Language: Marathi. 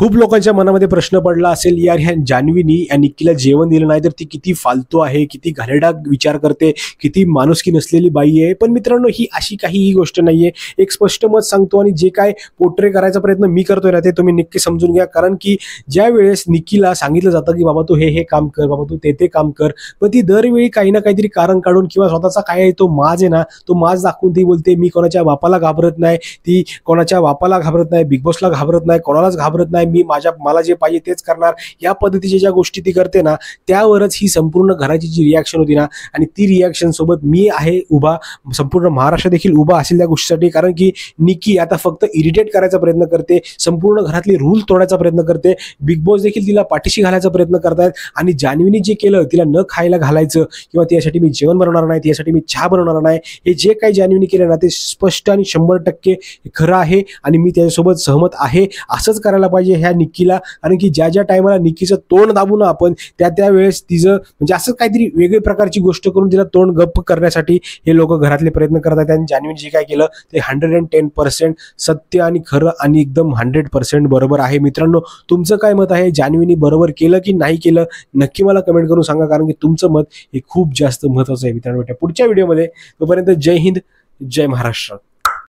खूप लोकांच्या मनामध्ये प्रश्न पडला असेल, यार ह्या जान्हवीनी या निक्कीला जेवण दिलं नाही तर ती किती फालतू आहे, किती घाणेरडा विचार करते, किती माणुसकी नसलेली बाई आहे. पण मित्रांनो, ही अशी काहीही गोष्ट नाहीये. एक स्पष्ट मत सांगतो आणि जे काय पोर्ट्रे करायचा प्रयत्न मी करतोय ना, ते तुम्ही नक्की समजून घ्या. कारण की ज्या वेळेस निक्कीला सांगितलं जातं की बाबा तू हे काम कर, बाबा तू ते काम कर, पण ती दरवेळी काही ना काहीतरी कारण काढून किंवा स्वतःचा काय आहे तो माज आहे ना, तो माज दाखवून ती बोलते मी कोणाच्या बापाला घाबरत नाही, ती कोणाच्या बापाला घाबरत नाही, बिग बॉसला घाबरत नाही, कोणालाच घाबरत नाही, मी मला जे पाहिजे तेच करणार. या पद्धतीच्या ज्या गोष्टी ती करते ना, त्यावरच ही संपूर्ण घराची जी रिॲक्शन होती ना, आणि ती रिॲक्शन सोबत मी आहे उभा, संपूर्ण महाराष्ट्र देखील उभा असेल त्या गोष्टीसाठी. कारण की निक्की आता फक्त इरिटेट करायचा प्रयत्न करते, संपूर्ण घरातले रूल तोडायचा प्रयत्न करते, बिग बॉस देखील तिला पाठीशी घालायचा प्रयत्न करतायत. आणि जान्हवीने जे केलं, तिला न खायला घालायचं किंवा त्यासाठी मी जेवण बनवणार नाही, त्यासाठी मी चहा बनवणार नाही, हे जे काही जान्हवीने केलं ना, ते स्पष्ट आणि 100% खरं आहे आणि मी त्याच्यासोबत सहमत आहे. असंच करायला पाहिजे ह्या निक्कीला. कारण की ज्या टायमाला निक्कीचं तोंड दाबू ना आपण, त्यावेळेस तिचं म्हणजे असं काहीतरी वेगळी प्रकारची गोष्ट करून तिला तोंड गप्प करण्यासाठी हे लोक घरातले प्रयत्न करतात. आणि जान्हवीने जे काय केलं ते 110% सत्य आणि खरं आणि एकदम 100% बरोबर आहे. मित्रांनो, तुमचं काय मत आहे? जान्हवीने बरोबर केलं की नाही केलं? नक्की मला कमेंट करून सांगा, कारण की तुमचं मत हे खूप जास्त महत्त्वाचं आहे. मित्रांनो, पुढच्या व्हिडिओमध्ये तोपर्यंत जय हिंद, जय महाराष्ट्र.